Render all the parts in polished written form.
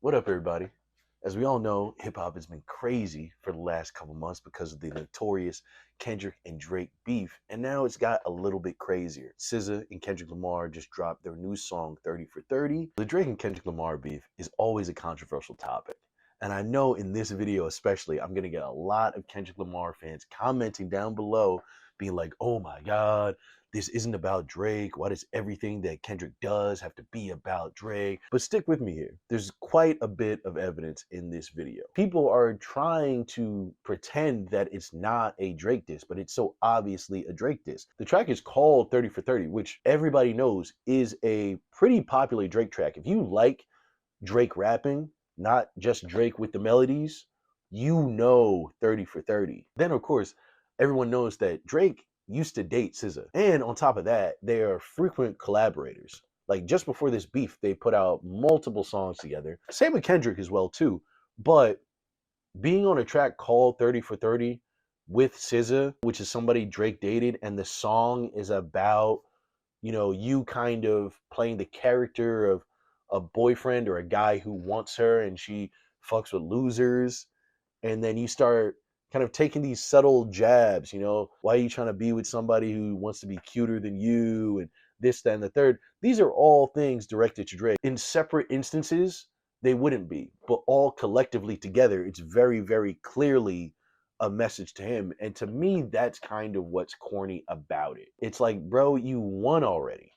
What up, everybody? As we all know, hip hop has been crazy for the last couple months because of the notorious Kendrick and Drake beef, and now it's got a little bit crazier. SZA and Kendrick Lamar just dropped their new song 30 for 30. The Drake and Kendrick Lamar beef is always a controversial topic. And I know in this video, especially, I'm going to get a lot of Kendrick Lamar fans commenting down below, being like, oh my God, this isn't about Drake. Why does everything that Kendrick does have to be about Drake? But stick with me here. There's quite a bit of evidence in this video. People are trying to pretend that it's not a Drake diss, but it's so obviously a Drake diss. The track is called 30 for 30, which everybody knows is a pretty popular Drake track. If you like Drake rapping, not just Drake with the melodies, you know 30 for 30. Then, of course, everyone knows that Drake used to date SZA. And on top of that, they are frequent collaborators. Like just before this beef, they put out multiple songs together. Same with Kendrick as well, too. But being on a track called 30 for 30 with SZA, which is somebody Drake dated, and the song is about, you kind of playing the character of a boyfriend or a guy who wants her and she fucks with losers, and then you start kind of taking these subtle jabs, why are you trying to be with somebody who wants to be cuter than you, and this, that, and the third. These are all things directed to Drake. In separate instances, they wouldn't be, but all collectively together, it's very, very clearly a message to him. And to me, that's kind of what's corny about it. It's like, bro, you won already.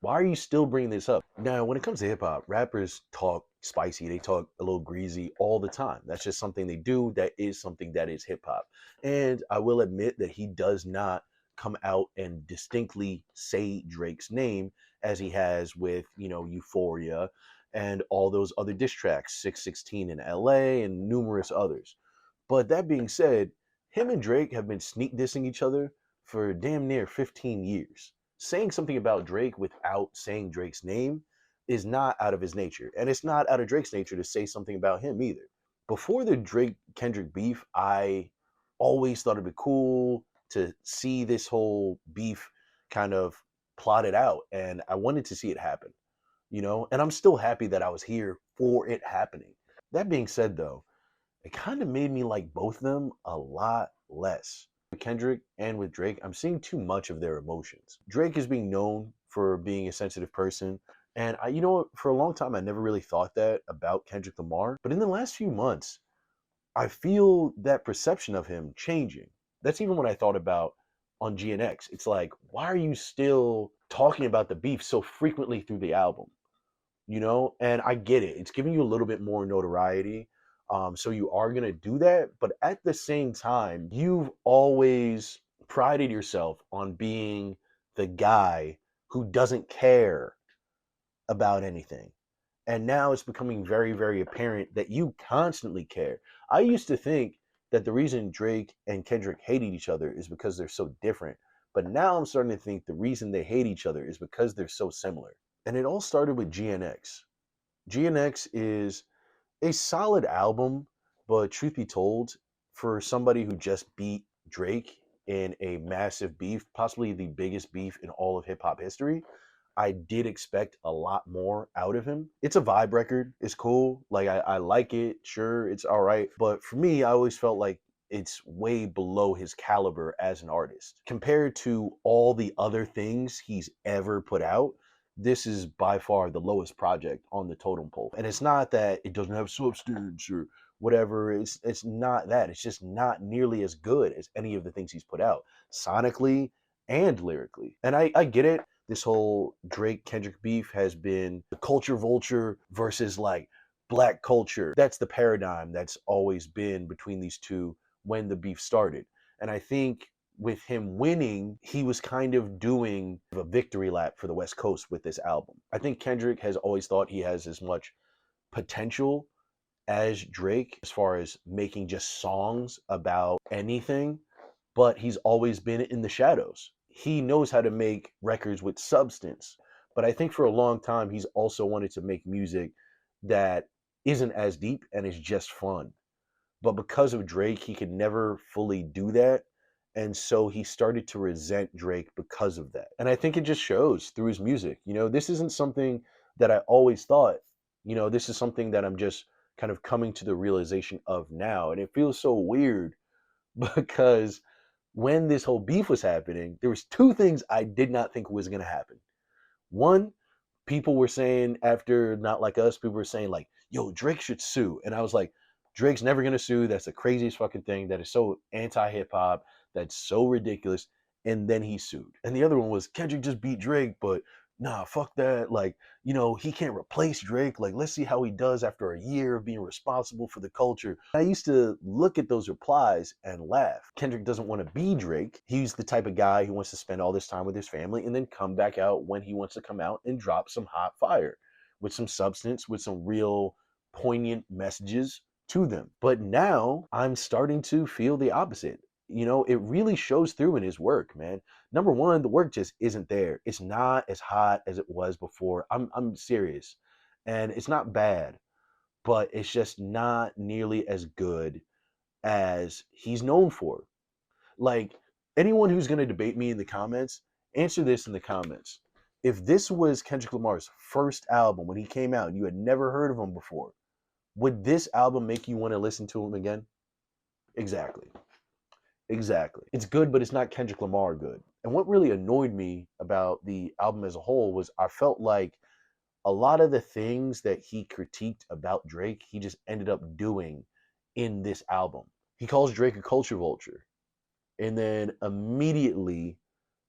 Why are you still bringing this up? Now, when it comes to hip hop, rappers talk spicy, they talk a little greasy all the time. That's just something they do. That is something that is hip hop. And I will admit that he does not come out and distinctly say Drake's name as he has with, Euphoria and all those other diss tracks, 616 in LA and numerous others. But that being said, him and Drake have been sneak dissing each other for damn near 15 years. Saying something about Drake without saying Drake's name is not out of his nature. And it's not out of Drake's nature to say something about him either. Before the Drake Kendrick beef, I always thought it'd be cool to see this whole beef kind of plotted out. And I wanted to see it happen, and I'm still happy that I was here for it happening. That being said, though, it kind of made me like both of them a lot less. With Kendrick and with Drake, I'm seeing too much of their emotions. Drake is being known for being a sensitive person. And for a long time, I never really thought that about Kendrick Lamar. But in the last few months, I feel that perception of him changing. That's even what I thought about on GNX. It's like, why are you still talking about the beef so frequently through the album? And I get it. It's giving you a little bit more notoriety. So you are going to do that. But at the same time, you've always prided yourself on being the guy who doesn't care about anything. And now it's becoming very, very apparent that you constantly care. I used to think that the reason Drake and Kendrick hated each other is because they're so different. But now I'm starting to think the reason they hate each other is because they're so similar. And it all started with GNX. GNX is a solid album, but truth be told, for somebody who just beat Drake in a massive beef, possibly the biggest beef in all of hip hop history, I did expect a lot more out of him. It's a vibe record. It's cool. Like, I like it. Sure, it's all right. But for me, I always felt like it's way below his caliber as an artist. Compared to all the other things he's ever put out, this is by far the lowest project on the totem pole. And it's not that it doesn't have substance or whatever. It's not that. It's just not nearly as good as any of the things he's put out, sonically and lyrically. And I get it. This whole Drake Kendrick beef has been the culture vulture versus like black culture. That's the paradigm that's always been between these two when the beef started. And I think with him winning, he was kind of doing a victory lap for the West Coast with this album. I think Kendrick has always thought he has as much potential as Drake as far as making just songs about anything, but he's always been in the shadows. He knows how to make records with substance, but I think for a long time he's also wanted to make music that isn't as deep and is just fun. But because of Drake, he could never fully do that. And so he started to resent Drake because of that. And I think it just shows through his music. This isn't something that I always thought, This is something that I'm just kind of coming to the realization of now. And it feels so weird because when this whole beef was happening, there was two things I did not think was going to happen. One, people were saying after Not Like Us, people were saying like, yo, Drake should sue. And I was like, Drake's never going to sue. That's the craziest fucking thing. That is so anti-hip hop. That's so ridiculous. And then he sued. And the other one was Kendrick just beat Drake, but nah, fuck that. Like, he can't replace Drake. Like, let's see how he does after a year of being responsible for the culture. I used to look at those replies and laugh. Kendrick doesn't want to be Drake. He's the type of guy who wants to spend all this time with his family and then come back out when he wants to come out and drop some hot fire with some substance, with some real poignant messages to them. But now I'm starting to feel the opposite. It really shows through in his work, man. Number one, the work just isn't there. It's not as hot as it was before. I'm serious. And it's not bad, but it's just not nearly as good as he's known for. Like, anyone who's going to debate me in the comments, answer this in the comments. If this was Kendrick Lamar's first album when he came out and you had never heard of him before, would this album make you want to listen to him again? Exactly. It's good, but it's not Kendrick Lamar good. And what really annoyed me about the album as a whole was I felt like a lot of the things that he critiqued about Drake, he just ended up doing in this album. He calls Drake a culture vulture and then immediately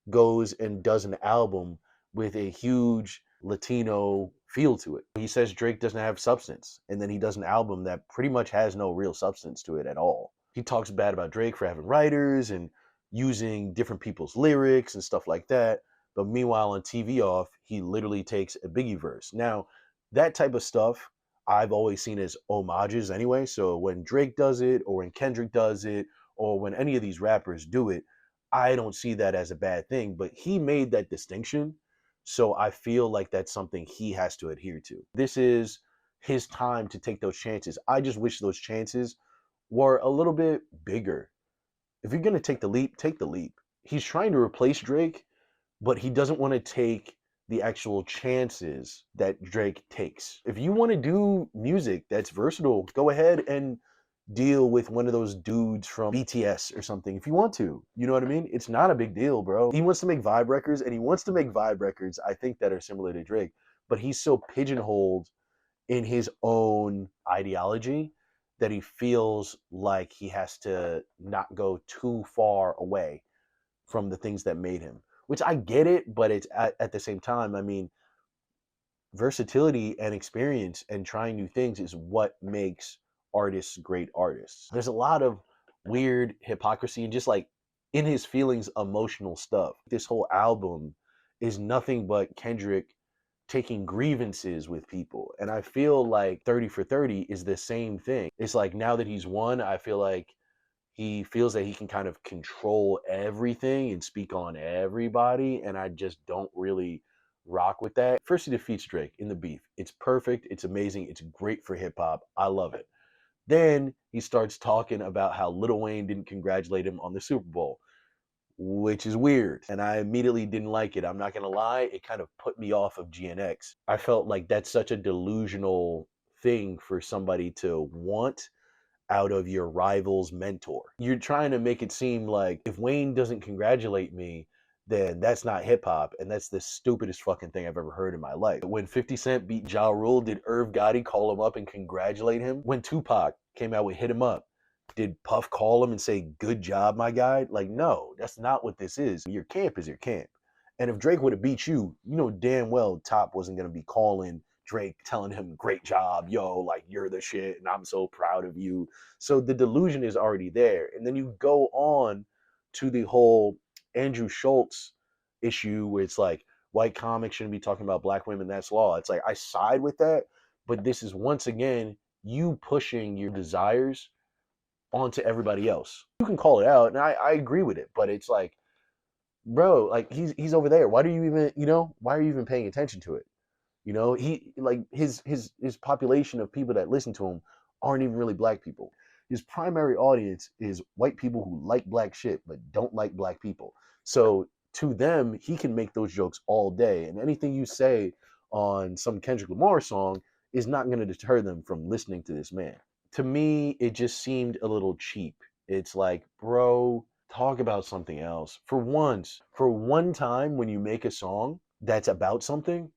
goes and does an album with a huge Latino feel to it. He says Drake doesn't have substance, and then he does an album that pretty much has no real substance to it at all. He talks bad about Drake for having writers and using different people's lyrics and stuff like that. But meanwhile, on TV Off, he literally takes a Biggie verse. Now, that type of stuff I've always seen as homages anyway. So when Drake does it, or when Kendrick does it, or when any of these rappers do it, I don't see that as a bad thing. But he made that distinction. So I feel like that's something he has to adhere to. This is his time to take those chances. I just wish those chances were a little bit bigger. If you're going to take the leap, take the leap. He's trying to replace Drake, but he doesn't want to take the actual chances that Drake takes. If you want to do music that's versatile, go ahead and deal with one of those dudes from BTS or something if you want to. You know what I mean? It's not a big deal, bro. He wants to make vibe records, and he wants to make vibe records, I think, that are similar to Drake, but he's so pigeonholed in his own ideology that he feels like he has to not go too far away from the things that made him, which I get it, but it's at the same time, I mean, versatility and experience and trying new things is what makes artists great artists. There's a lot of weird hypocrisy and just like in his feelings, emotional stuff. This whole album is nothing but Kendrick taking grievances with people. And I feel like 30 for 30 is the same thing. It's like now that he's won, I feel like he feels that he can kind of control everything and speak on everybody. And I just don't really rock with that. First, he defeats Drake in the beef. It's perfect. It's amazing. It's great for hip hop. I love it. Then he starts talking about how Lil Wayne didn't congratulate him on the Super Bowl, which is weird. And I immediately didn't like it. I'm not going to lie. It kind of put me off of GNX. I felt like that's such a delusional thing for somebody to want out of your rival's mentor. You're trying to make it seem like if Wayne doesn't congratulate me, then that's not hip hop, and that's the stupidest fucking thing I've ever heard in my life. When 50 Cent beat Ja Rule, did Irv Gotti call him up and congratulate him? When Tupac came out with Hit 'Em Up, did Puff call him and say, good job, my guy? Like, no, that's not what this is. Your camp is your camp. And if Drake would have beat you, you know damn well Top wasn't going to be calling Drake, telling him, great job, yo, like, you're the shit, and I'm so proud of you. So the delusion is already there. And then you go on to the whole Andrew Schultz issue where it's like, white comics shouldn't be talking about black women, that's law. It's like, I side with that, but this is once again, you pushing your desires onto everybody else. You can call it out, and I agree with it, but it's like, bro, like, he's over there. Why do you even, why are you even paying attention to it? He, like, his population of people that listen to him aren't even really black people. His primary audience is white people who like black shit but don't like black people. So to them, he can make those jokes all day. And anything you say on some Kendrick Lamar song is not going to deter them from listening to this man. To me, it just seemed a little cheap. It's like, bro, talk about something else. For once, for one time when you make a song that's about something,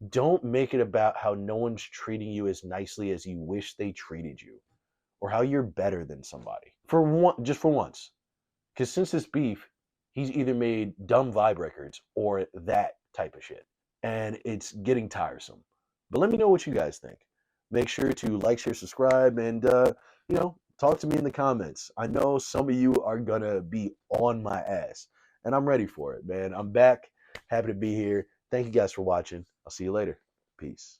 don't make it about how no one's treating you as nicely as you wish they treated you or how you're better than somebody. For one, just for once. Because since this beef, he's either made dumb vibe records or that type of shit. And it's getting tiresome. But let me know what you guys think. Make sure to like, share, subscribe, and, talk to me in the comments. I know some of you are going to be on my ass, and I'm ready for it, man. I'm back. Happy to be here. Thank you guys for watching. I'll see you later. Peace.